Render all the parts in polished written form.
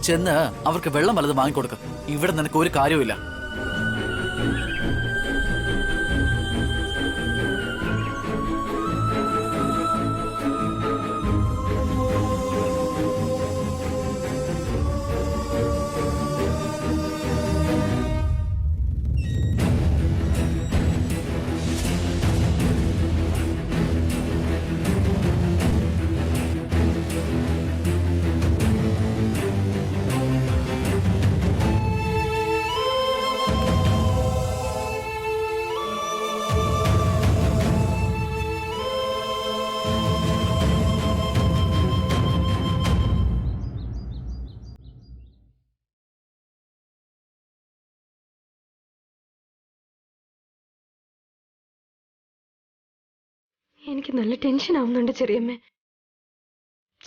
ചെന്ന് അവർക്ക് വെള്ളം വല്ലത് വാങ്ങിക്കൊടുക്കും. ഇവിടെ നിനക്ക് ഒരു കാര്യവുമില്ല. എനിക്ക് നല്ല ടെൻഷൻ ആവുന്നുണ്ട് ചെറിയമ്മേ.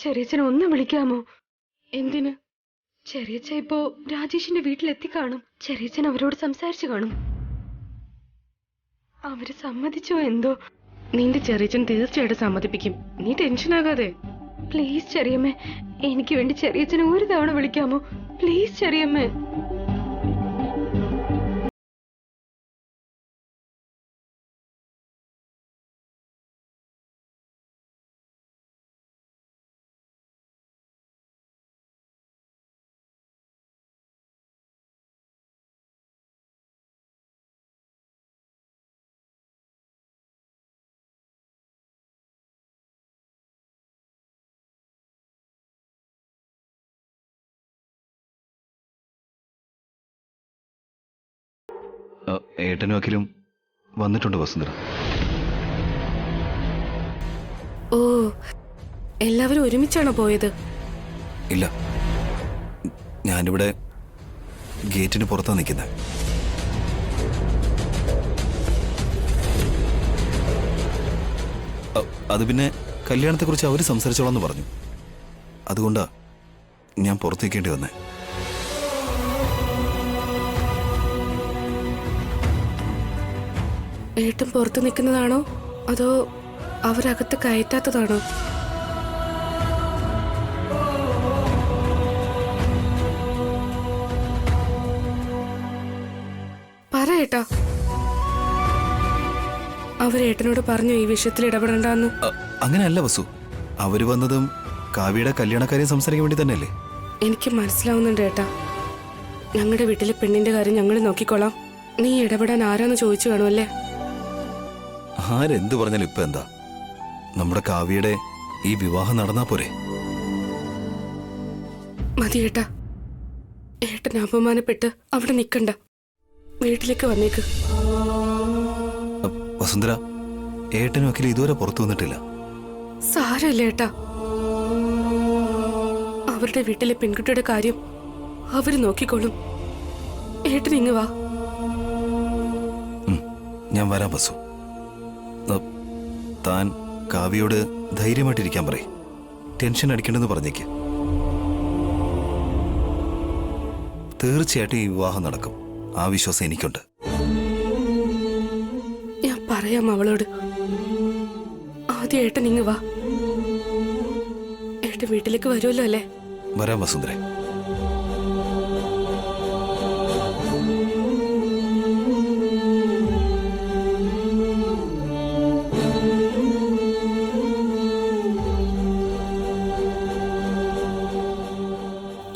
ചെറിയച്ഛനെ ഒന്ന് വിളിക്കാമോ? എന്തിന്? ചെറിയച്ഛ ഇപ്പോ രാജേഷിന്റെ വീട്ടിലെത്തിക്കാണും. ചെറിയച്ഛൻ അവരോട് സംസാരിച്ചു കാണും. അവര് സമ്മതിച്ചോ എന്തോ? നിന്റെ ചെറിയച്ഛൻ തീർച്ചയായിട്ടും സമ്മതിപ്പിക്കും. നീ ടെൻഷൻ ആകാതെ. പ്ലീസ് ചെറിയമ്മേ, എനിക്ക് വേണ്ടി ചെറിയച്ഛനെ ഒരു തവണ വിളിക്കാമോ? പ്ലീസ് ചെറിയമ്മേ. ഏട്ടനും അഖിലും വന്നിട്ടുണ്ട് വസുന്ധര. ഓ, എല്ലാവരും ഒരുമിച്ചാണോ പോയത്? ഇല്ല, ഞാനിവിടെ ഗേറ്റിന് പുറത്താണ് നിൽക്കുന്നത്. അത് പിന്നെ കല്യാണത്തെക്കുറിച്ച് അവർ സംസാരിച്ചോളാന്ന് പറഞ്ഞു. അതുകൊണ്ടാ ഞാൻ പുറത്തേക്കേണ്ടി വന്നേ. ഏട്ടൻ പുറത്ത് നിൽക്കുന്നതാണോ അതോ അവരകത്ത് കയറ്റാത്തതാണോ? പറ ഏട്ടാ. അവരേട്ടനോട് പറഞ്ഞു ഈ വിഷയത്തിൽ ഇടപെടണ്ടെന്ന്? അങ്ങനെയല്ല വസു, അവര് വന്നതും കാവ്യയുടെ കല്യാണക്കാര്യം സംസാരിക്കാൻ വേണ്ടി തന്നെയല്ലേ? എനിക്ക് മനസ്സിലാവുന്നുണ്ട് ഏട്ടാ. ഞങ്ങളുടെ വീട്ടിലെ പെണ്ണിന്റെ കാര്യം ഞങ്ങൾ നോക്കിക്കോളാം. നീ ഇടപെടാൻ ആരാന്ന് ചോദിച്ചു കാണുമല്ലേ? ആരെന്ത് പറഞ്ഞാലും ഇപ്പൊ എന്താ? നമ്മുടെ കാവ്യയുടെ ഈ വിവാഹം നടന്നാ പോരെ? മതി ഏട്ടാ. ഏട്ടൻ അപമാനപ്പെട്ട് അവിടെ നിൽക്കണ്ട. വീട്ടിലേക്ക് വന്നേക്ക്. വസുന്ധര, ഏട്ടനും അഖിലും ഇതുവരെ പുറത്തു വന്നിട്ടില്ല. സാരമില്ല ഏട്ടാ. അവരുടെ വീട്ടിലെ പെൺകുട്ടിയുടെ കാര്യം അവര് നോക്കിക്കോളും. ഏട്ടൻ ഇങ്ങ് വാ. ഞാൻ വരാം വസു. താൻ കാവ്യയോട് ധൈര്യമായിട്ടിരിക്കാൻ പറയും. ടെൻഷൻ അടിക്കണ്ടെന്ന് പറഞ്ഞേക്ക്. തീർച്ചയായിട്ടും ഈ വിവാഹം നടക്കും. ആ വിശ്വാസം എനിക്കുണ്ട്. ഞാൻ പറയാം അവളോട്. ആദ്യം ഏട്ടൻ ഇങ്ങ് വാ. ഏട്ടൻ വീട്ടിലേക്ക് വരുമല്ലോ അല്ലേ? വരാം വസുന്ധര.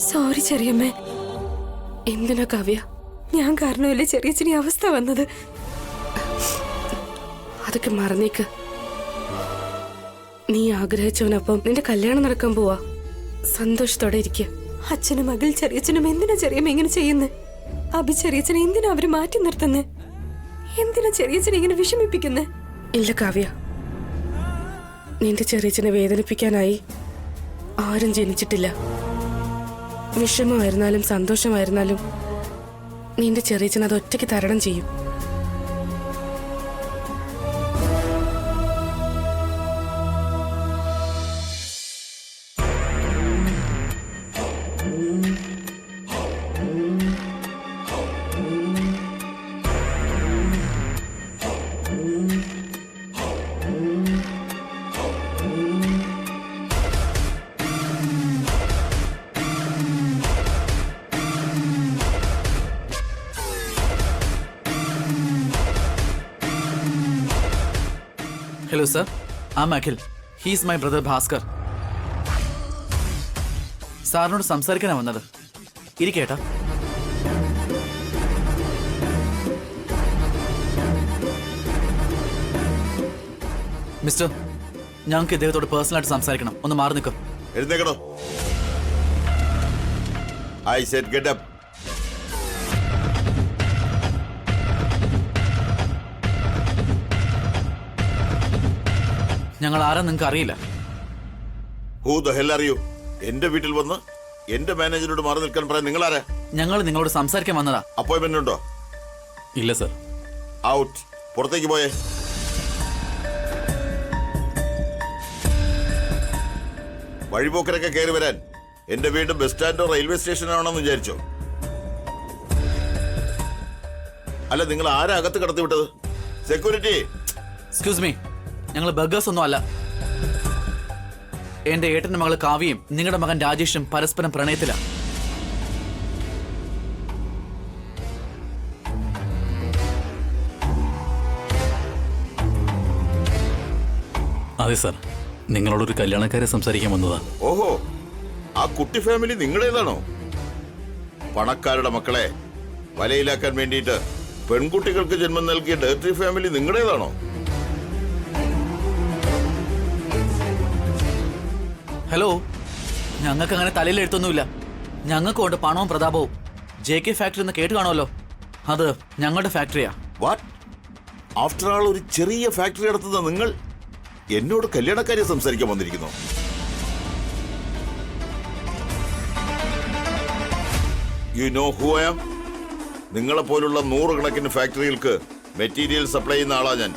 സോറി ചെറിയമ്മേ. എന്തിനാ കാവ്യ? ഞാൻ കാരണമല്ലേ ചെറിയച്ഛന് ഈ അവസ്ഥ വന്നത്. അതൊക്കെ മറന്നേക്ക്. നീ ആഗ്രഹിച്ചവനൊപ്പം നിന്റെ കല്യാണം നടക്കാൻ പോവാ. സന്തോഷത്തോടെ ഇരിക്കുക. അച്ഛനും മകൾ ചെറിയച്ഛനും എന്തിനാ ചെറിയമ്മ ഇങ്ങനെ ചെയ്യുന്നത്? അഭി ചെറിയച്ഛനെ എന്തിനാ അവര് മാറ്റി നിർത്തുന്നത്? എന്തിനാ ചെറിയച്ഛനെ ഇങ്ങനെ വിഷമിപ്പിക്കുന്നത്? ഇല്ല കാവ്യ, നിന്റെ ചെറിയച്ഛനെ വേദനിപ്പിക്കാനായി ആരും ജനിച്ചിട്ടില്ല. വിഷമമായിരുന്നാലും സന്തോഷമായിരുന്നാലും നിന്റെ ചെറിയച്ഛൻ അത് ഒറ്റയ്ക്ക് തരണം ചെയ്യും. Hello sir, I am Akhil. He's my brother Bhaskar. സാറിനോട് സംസാരിക്കാനാണ് വന്നത്. ഇരിക്കേട്ടാ. മിസ്റ്റർ, ഞങ്ങൾക്ക് ഇദ്ദേഹത്തോട് പേഴ്സണലായിട്ട് സംസാരിക്കണം. ഒന്ന് മാറി നിൽക്കും. എഴുന്നേക്കണോ? I said get up. ഞങ്ങൾ ആരാ നിങ്ങൾക്ക് അറിയില്ല. Who the hell are you? എന്റെ വീട്ടിൽ വന്ന് എന്റെ മാനേജരോട് മാറി നിൽക്കാൻ പറയാൻ നിങ്ങൾ ആരാ? ഞങ്ങൾ നിങ്ങളോട് സംസാരിക്കാൻ വന്നതാ. അപ്പോയിന്റ്മെന്റ് ഉണ്ടോ? ഇല്ല സർ. ഔട്ട്. പുറത്തേക്ക് പോയേ. വഴിപോക്കരൊക്കെ കയറി വരാൻ എന്റെ വീട് ബസ് സ്റ്റാൻഡോ റെയിൽവേ സ്റ്റേഷനാണെന്ന് വിചാരിച്ചോ? അല്ല, നിങ്ങൾ ആരാ അകത്ത് കടത്തി വിട്ടത്? സെക്യൂരിറ്റി. എക്സ്ക്യൂസ് മീ, ഞങ്ങൾ ബർഗേഴ്സ് ഒന്നും അല്ല. എന്റെ ഏട്ടന്റെ മകള് കാവ്യയും നിങ്ങളുടെ മകൻ രാജേഷും പരസ്പരം പ്രണയത്തിലാ. അതെ സാർ, നിങ്ങളോടൊരു കല്യാണക്കാരെ സംസാരിക്കാൻ വന്നതാ. ഓഹോ, ആ കുട്ടി ഫാമിലി നിങ്ങളുടേതാണോ? പണക്കാരുടെ മക്കളെ വലയിലാക്കാൻ വേണ്ടിയിട്ട് പെൺകുട്ടികൾക്ക് ജന്മം നൽകിയ ഡേർട്ടി ഫാമിലി നിങ്ങളുടേതാണോ? ഹലോ, ഞങ്ങൾക്ക് അങ്ങനെ തലയിൽ എഴുത്തൊന്നുമില്ല. ഞങ്ങൾക്കുണ്ട് പണവും പ്രതാപവും. JK ഫാക്ടറി എന്ന് കേട്ട് കാണുമല്ലോ, അത് ഞങ്ങളുടെ ഫാക്ടറിയാ. വാട്ട്? ആഫ്റ്റർ ആൾ ഒരു ചെറിയ ഫാക്ടറി നടത്തുന്ന നിങ്ങൾ എന്നോട് കല്യാണക്കാരെ സംസാരിക്കാൻ വന്നിരിക്കുന്നു? You know who I am? നിങ്ങളെപ്പോലുള്ള നൂറുകണക്കിന് ഫാക്ടറികൾക്ക് മെറ്റീരിയൽ സപ്ലൈ ചെയ്യുന്ന ആളാ ഞാൻ.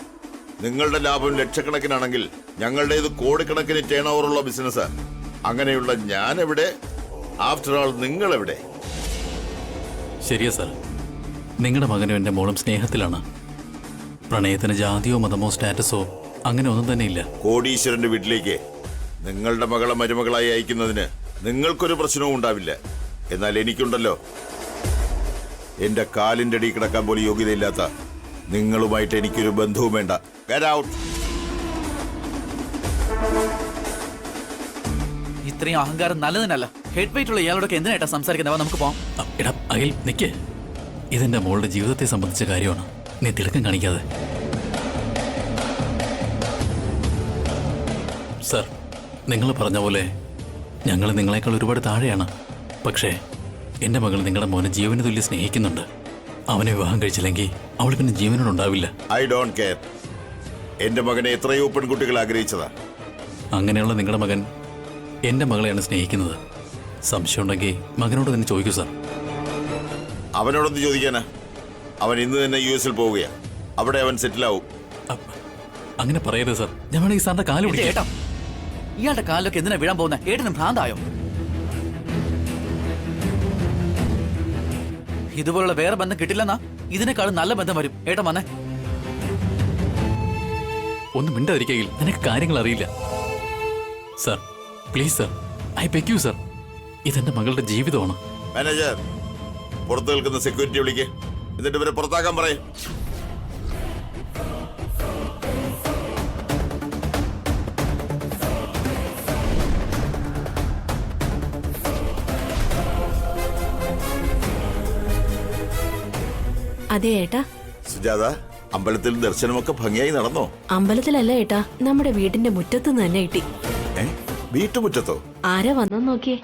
നിങ്ങളുടെ ലാഭം ലക്ഷക്കണക്കിനാണെങ്കിൽ ഞങ്ങളുടേത് കോടിക്കണക്കിന് ടേൺ ഓവറുള്ള ബിസിനസ്സാ. അങ്ങനെയുള്ള ഞാൻ എവിടെ? ആഫ്റ്റർ ആൾ നിങ്ങൾ എവിടെ? ശരിയാ സാർ, നിങ്ങളുടെ മകനും എൻ്റെ മോളും സ്നേഹത്തിലാണ്. പ്രണയത്തിന് ജാതിയോ മതമോ സ്റ്റാറ്റസോ അങ്ങനെ ഒന്നും തന്നെ ഇല്ല. കോടീശ്വരന്റെ വീട്ടിലേക്ക് നിങ്ങളുടെ മകളെ മരുമകളായി അയക്കുന്നതിന് നിങ്ങൾക്കൊരു പ്രശ്നവും ഉണ്ടാവില്ല. എന്നാൽ എനിക്കുണ്ടല്ലോ. എന്റെ കാലിന്റെ അടി കിടക്കാൻ പോലും യോഗ്യതയില്ലാത്ത നിങ്ങളുമായിട്ട് എനിക്കൊരു ബന്ധവും വേണ്ട. Get out. ഇത്രയും അഹങ്കാരം നല്ലതിനല്ല. ഹെഡ് വെയിറ്റ് ഉള്ള ഇയാളോടൊക്കെ എന്തിനായിട്ടാ സംസാരിക്കുന്നവ? നമുക്ക് പോവാം. എടാ അഖിൽ, നിക്ക്. ഇതെന്റെ മോളുടെ ജീവിതത്തെ സംബന്ധിച്ച കാര്യമാണ്. നീ തിടുക്കം കാണിക്കാതെ. സർ, നിങ്ങൾ പറഞ്ഞ പോലെ ഞങ്ങൾ നിങ്ങളെക്കാൾ ഒരുപാട് താഴെയാണ്. പക്ഷേ എൻ്റെ മകൾ നിങ്ങളുടെ മോനെ ജീവന് തുല്യം സ്നേഹിക്കുന്നുണ്ട്. അവനെ വിവാഹം കഴിച്ചില്ലെങ്കിൽ അവൾ പിന്നെ ജീവനോടുണ്ടാവില്ല. I don't care. എന്റെ മകനെ എത്രയോ പെൺകുട്ടികൾ ആഗ്രഹിച്ചതാ. അങ്ങനെയുള്ള നിങ്ങളുടെ മകൻ എൻ്റെ മകളെയാണ് സ്നേഹിക്കുന്നത്. സംശയമുണ്ടെങ്കിൽ മകനോട് തന്നെ ചോദിക്കൂ സാർ. അവനോടൊന്ന് ചോദിക്കാനാ? അവൻ ഇന്ന് തന്നെ US പോവുകയാ. അവിടെ അവൻ സെറ്റിലാവും. അങ്ങനെ പറയരുത് സാർ. ഞാൻ വേണമെങ്കിൽ സാറിന്റെ കാല് എന്റെ പിടിക്കാം. ഏട്ടാ, ഇയാളുടെ കാലിലൊക്കെ എന്തിനാ വീഴാൻ പോകുന്ന? ഏട്ടനും ഭ്രാന്തായോ? ഇതുപോലുള്ള വേറെ ബന്ധം കിട്ടില്ലെന്നാ ഇതിനേക്കാളും നല്ല ബന്ധം വരും. ഏട്ടൻ വന്നേ. ഒന്നും മിണ്ടാതിരിക്കെങ്കിൽ നിനക്ക് കാര്യങ്ങൾ അറിയില്ല. Sir please sir, I beg you sir. ഇതെന്റെ മകളുടെ ജീവിതമാണ്. മാനേജർ, പുറത്ത് നിൽക്കുന്ന സെക്യൂരിറ്റി വിളിക്ക്. എന്നിട്ട് ഇവരെ പുറത്താക്കാൻ പറയും. അതെ ഏട്ടാ. സുജാത, അമ്പലത്തിൽ ദർശനമൊക്കെ ഭംഗിയായി നടന്നോ? അമ്പലത്തിലല്ല ഏട്ടാ, നമ്മുടെ വീടിന്റെ മുറ്റത്ത് നിന്ന് തന്നെ കിട്ടി. വീട്ടുമുറ്റത്തോ? ആരാ വന്നെന്ന് നോക്കിയേ.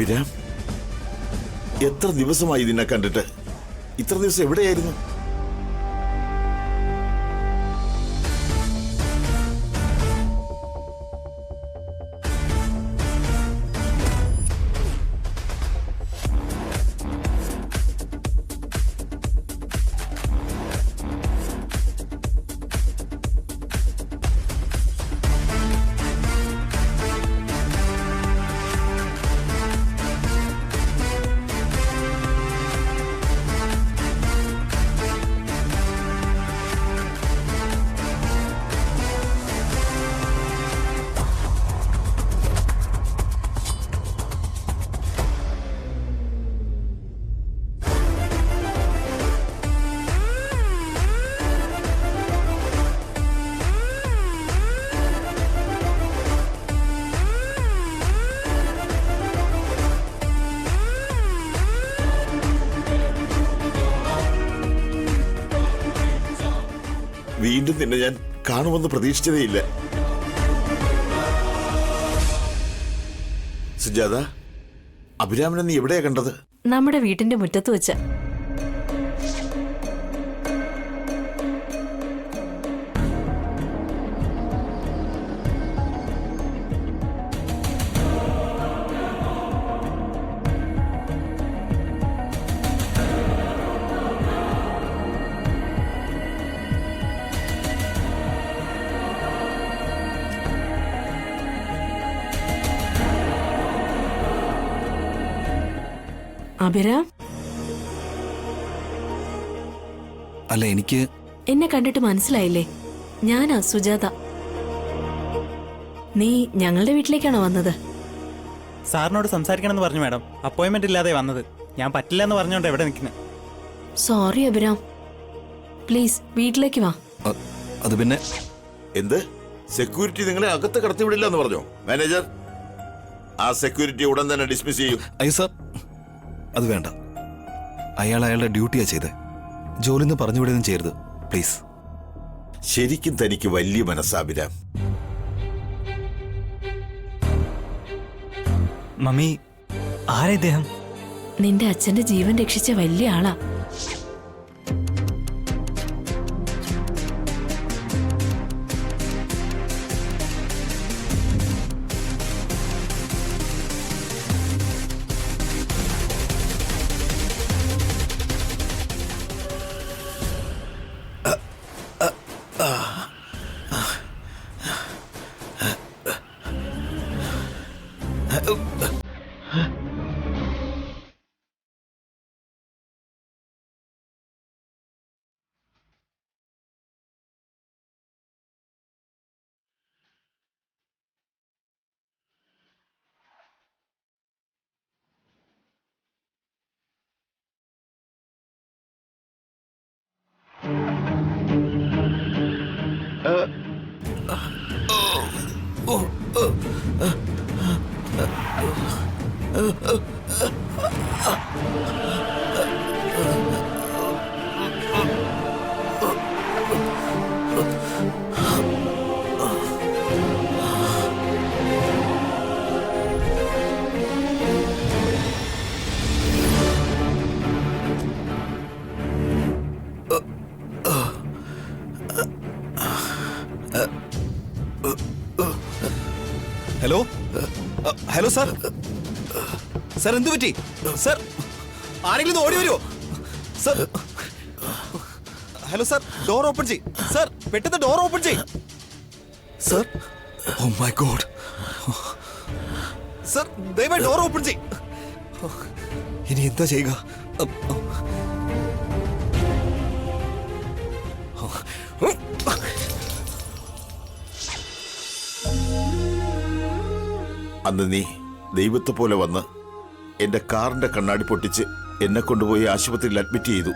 അഭിരാം, എത്ര ദിവസമായി നിന്നെ കണ്ടിട്ട്? ഇത്ര ദിവസം എവിടെയായിരുന്നു? വീണ്ടും നിന്നെ ഞാൻ കാണുമെന്ന് പ്രതീക്ഷിച്ചതേയില്ല. സുജാത, അഭിരാമനെ നീ എവിടെയാ കണ്ടത്? നമ്മുടെ വീടിന്റെ മുറ്റത്ത് വെച്ച. അഭിരാം, അല്ല, എനിക്ക് എന്നെ കണ്ടിട്ട് മനസ്സിലായില്ലേ? ഞാനാ സുജാത. നീ ഞങ്ങളുടെ വീട്ടിലേക്കാണോ വന്നത്? സാറിനോട് സംസാരിക്കണമെന്ന് പറഞ്ഞു മാഡം. അപ്പോയിന്റ്മെന്റ് ഇല്ലാതെ വന്നത്. ഞാൻ പറ്റില്ല എന്ന് പറഞ്ഞോണ്ട് എവിടെ നിൽക്കുന്നത്. സോറി അഭിരാം, പ്ലീസ് വീട്ടിലേക്ക് വാ. അത് പിന്നെ എന്ത്? സെക്യൂരിറ്റി നിങ്ങളെ അകത്ത് കടത്തിവിടില്ല എന്ന് പറഞ്ഞോ? മാനേജർ, ആ സെക്യൂരിറ്റി ഉടൻ തന്നെ ഡിസ്മിസ് ചെയ്യും. അയ്യോ സാർ, അത് വേണ്ട. അയാൾ അയാളുടെ ഡ്യൂട്ടിയാ ചെയ്തേ. ജോലിന്ന് പറഞ്ഞു വിടുകയും ചെയ്യരുത് പ്ലീസ്. ശരിക്കും തനിക്ക് വലിയ മനസ്സാഭിരാം. മമ്മി, ആരാ ഇദ്ദേഹം? നിന്റെ അച്ഛന്റെ ജീവൻ രക്ഷിച്ച വലിയ ആളാ. Hello, hello sir. സാർ എന്തു പറ്റി? സാർ, ആരെങ്കിലും ഓടി വരുമോ? Sir, hello sir, door open ചെയ്. സാർ, പെട്ടെന്ന് ഡോർ ഓപ്പൺ ചെയ്. Sir, oh my God. Sir, ദയവായി ഡോർ ഓപ്പൺ ചെയ്. ഇനി എന്താ ചെയ്യുക? അന്ന് നീ ദൈവത്തെ പോലെ വന്ന് എന്റെ കാറിന്റെ കണ്ണാടി പൊട്ടിച്ച് എന്നെ കൊണ്ടുപോയി ആശുപത്രിയിൽ അഡ്മിറ്റ് ചെയ്തു.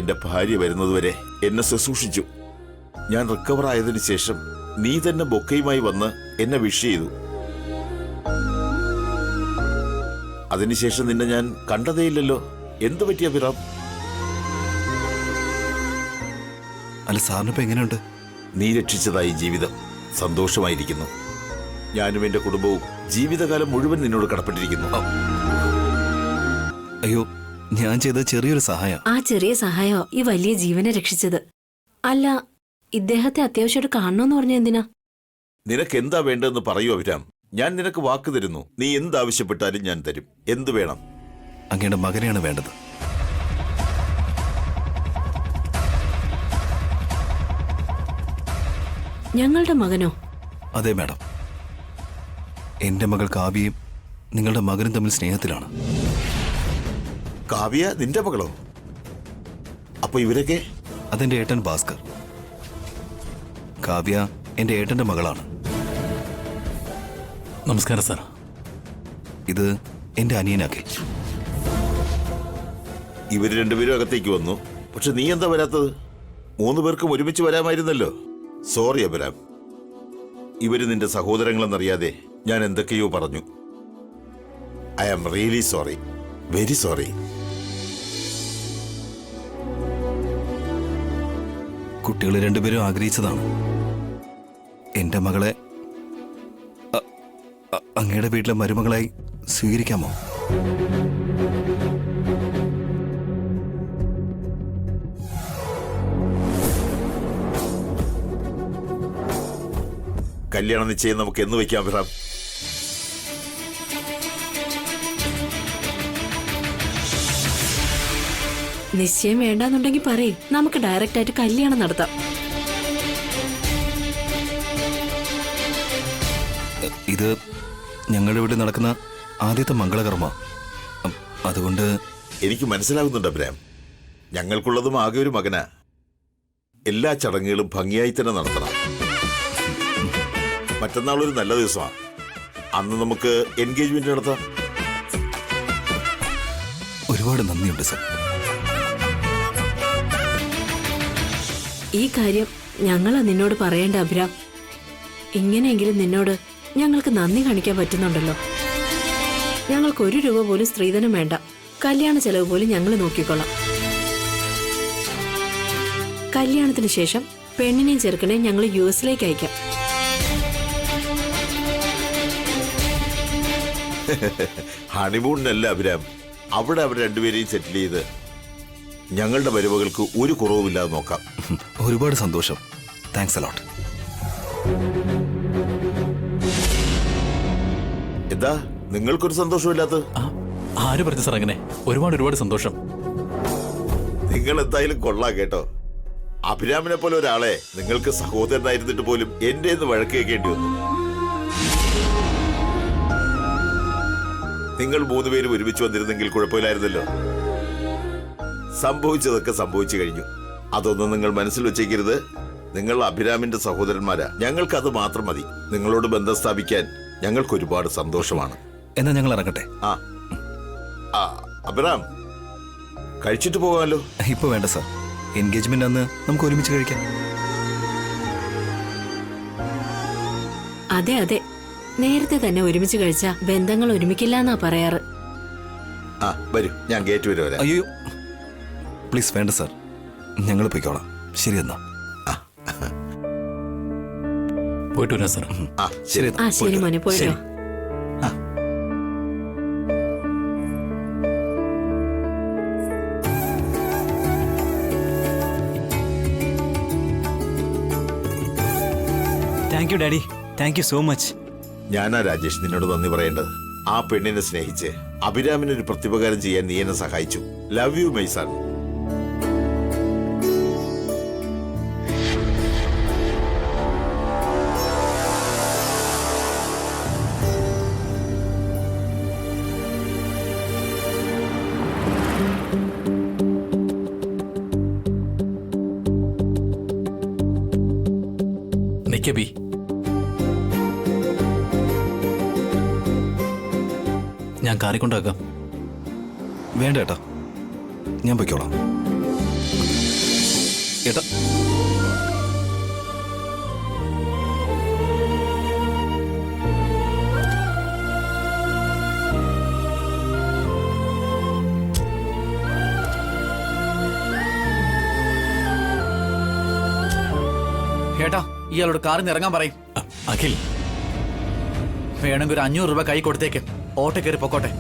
എന്റെ ഭാര്യ വരുന്നതുവരെ എന്നെ ശുശ്രൂഷിച്ചു. ഞാൻ റിക്കവർ ആയതിനു ശേഷം നീ തന്നെ ബൊക്കയുമായി വന്ന് എന്നെ വിഷ് ചെയ്തു. അതിനുശേഷം നിന്നെ ഞാൻ കണ്ടതേയില്ലല്ലോ. എന്തു പറ്റിയ അഭിരാം? അല്ല, സാറിനിപ്പോ എങ്ങനെയുണ്ട്? നീ രക്ഷിച്ചതായി ജീവിതം. സന്തോഷമായിരിക്കുന്നു. ഞാനും എന്റെ കുടുംബവും ജീവിതകാലം മുഴുവൻ നിന്നോട് കടപ്പെട്ടിരിക്കുന്നു. അയ്യോ, ഞാൻ ചെയ്ത ചെറിയൊരു സഹായം. ആ ചെറിയ സഹായോ ഈ വലിയ ജീവനെ രക്ഷിച്ചത്. അല്ല, ഇദ്ദേഹത്തെ അത്യാവശ്യമായിട്ട് കാണണമെന്ന് പറഞ്ഞ എന്തിനാ? നിനക്ക് എന്താ വേണ്ടതെന്ന് പറയൂ അഭിരാം. ഞാൻ നിനക്ക് വാക്ക് തരുന്നു. നീ എന്താവശ്യപ്പെട്ടാലും ഞാൻ തരും. എന്ത് വേണം? അങ്ങയുടെ മകനെയാണ് വേണ്ടത്. ഞങ്ങളുടെ മകനോ? അതെ മാഡം, എന്റെ മകൾ കാവ്യയും നിങ്ങളുടെ മകനും തമ്മിൽ സ്നേഹത്തിലാണ്. കാവ്യ നിന്റെ മകളോ? അപ്പൊ ഇവരൊക്കെ? അതെന്റെ ഏട്ടൻ ഭാസ്കർ. കാവ്യ എന്റെ ഏട്ടന്റെ മകളാണ്. നമസ്കാരം സാർ. ഇത് എന്റെ അനിയൻ അഖിൽ. ഇവര് രണ്ടുപേരും അകത്തേക്ക് വന്നു. പക്ഷെ നീ എന്താ വരാത്തത്? 3 പേർക്കും ഒരുമിച്ച് വരാമായിരുന്നല്ലോ. സോറി അഭിരാം, ഇവര് നിന്റെ സഹോദരങ്ങളെന്നറിയാതെ ഞാൻ എന്തൊക്കെയോ പറഞ്ഞു. I am really sorry, very sorry. കുട്ടികൾ രണ്ടുപേരും ആഗ്രഹിച്ചതാണ്. എന്റെ മകളെ അങ്ങയുടെ വീട്ടിലെ മരുമകളായി സ്വീകരിക്കാമോ? കല്യാണ നിശ്ചയം നമുക്ക് എന്ന് വയ്ക്കാം അഭിറാം? നിശ്ചയം വേണ്ടാന്നുണ്ടെങ്കിൽ പറയേ, നമുക്ക് ഡയറക്റ്റ് ആയിട്ട് കല്യാണം നടത്താം. ഇത് ഞങ്ങളുടെ വീട്ടിൽ നടക്കുന്ന ആദ്യത്തെ മംഗളകർമ്മ. അതുകൊണ്ട് എനിക്ക് മനസ്സിലാകുന്നുണ്ട് അഭിരാം. ഞങ്ങൾക്കുള്ളതും ആകെ ഒരു മകനാ. എല്ലാ ചടങ്ങുകളും ഭംഗിയായി തന്നെ നടത്തണം. മറ്റന്നാൾ ഒരു നല്ല ദിവസമാണ്. അന്ന് നമുക്ക് എൻഗേജ്മെന്റ് നടത്താം. ഒരുപാട് നന്ദിയുണ്ട് സർ. ഈ കാര്യം ഞങ്ങളാ നിന്നോട് പറയേണ്ട അഭിരാം. ഇങ്ങനെയെങ്കിലും നിന്നോട് ഞങ്ങൾക്ക് നന്ദി കാണിക്കാൻ പറ്റുന്നുണ്ടല്ലോ. ഞങ്ങൾക്ക് 1 രൂപ പോലും സ്ത്രീധനം വേണ്ട. കല്യാണ ചെലവ് പോലും ഞങ്ങൾ നോക്കിക്കൊള്ളാം. കല്യാണത്തിന് ശേഷം പെണ്ണിനെയും ചെറുക്കനെയും ഞങ്ങൾ US-ലേക്ക് അയക്കാം. ഹണിമൂണിനല്ല അഭിരാം, അവിടെ അവർ രണ്ടുപേരെയും സെറ്റിൽ ചെയ്ത് ഞങ്ങളുടെ മരുമകൾക്ക് ഒരു കുറവുമില്ലാതെ നോക്കാം. ഒരുപാട് സന്തോഷം. Thanks a lot. എന്താ നിങ്ങൾക്കൊരു സന്തോഷമില്ലാത്തത്? ആര് പറഞ്ഞു സാർ അങ്ങനെ? ഒരുപാട് സന്തോഷം. നിങ്ങൾ എന്തായാലും കൊള്ളാം കേട്ടോ. അഭിരാമിനെ പോലെ ഒരാളെ നിങ്ങൾക്ക് സഹോദരനായിരുന്നിട്ട് പോലും എന്റെ വഴക്ക് കേൾക്കേണ്ടി വന്നു. നിങ്ങൾ 3 പേരും ഒരുമിച്ച് വന്നിരുന്നെങ്കിൽ കുഴപ്പമില്ലായിരുന്നല്ലോ. സംഭവിച്ചതൊക്കെ സംഭവിച്ചു കഴിഞ്ഞു. അതൊന്നും നിങ്ങൾ മനസ്സിൽ വെച്ചേക്കരുത്. നിങ്ങൾ അഭിരാമിന്റെ സഹോദരന്മാരാ. ഞങ്ങൾക്കത് മാത്രം മതി. നിങ്ങളോട് ബന്ധം സ്ഥാപിക്കാൻ ഞങ്ങൾക്ക് ഒരുപാട് സന്തോഷമാണ്. എന്നാ ഞങ്ങൾ ഇറങ്ങട്ടെ. അഭിരാം, കഴിച്ചിട്ട് പോകാമല്ലോ. ഇപ്പൊ വേണ്ട സർ. എൻഗേജ്മെന്റ് അന്ന് നമുക്ക് ഒരുമിച്ച് കഴിക്കാം. അതെ, നേരത്തെ തന്നെ ഒരുമിച്ച് കഴിച്ചാ ബന്ധങ്ങൾ ഒരുമിക്കില്ല എന്നാ പറയാറ്. വരൂ, ഞാൻ ഗേറ്റ് വരെ വരാം. അയ്യോ പ്ലീസ് വേണ്ട സർ, ഞങ്ങൾ പോയിക്കോളാം. ശരി എന്നാ. പോയിട്ട് വരാം സാർ. ശരി ആ ശരി മോനെ, പോയിട്ടോ. Thank you daddy. Thank you so much. ഞാനാ രാജേഷ് നിന്നോട് നന്ദി പറയേണ്ടത്. ആ പെണ്ണിനെ സ്നേഹിച്ച് അഭിരാമിനൊരു പ്രത്യുപകാരം ചെയ്യാൻ നീ എന്നെ സഹായിച്ചു. Love you my son. നിക്കബി, ഞാൻ കാറിക്കൊണ്ടാക്കാം. വേണ്ട ഏട്ടാ, ഞാൻ പൊയ്ക്കോളാം. ഏട്ടാ ഏട്ടാ, ഇയാളോട് കാറിൽ നിന്ന് ഇറങ്ങാൻ പറയും. അഖിൽ, വേണമെങ്കിൽ ഒരു 500 രൂപ കൈ കൊടുത്തേക്ക് ഓട്ടോ കയറി പൊക്കോട്ടെ.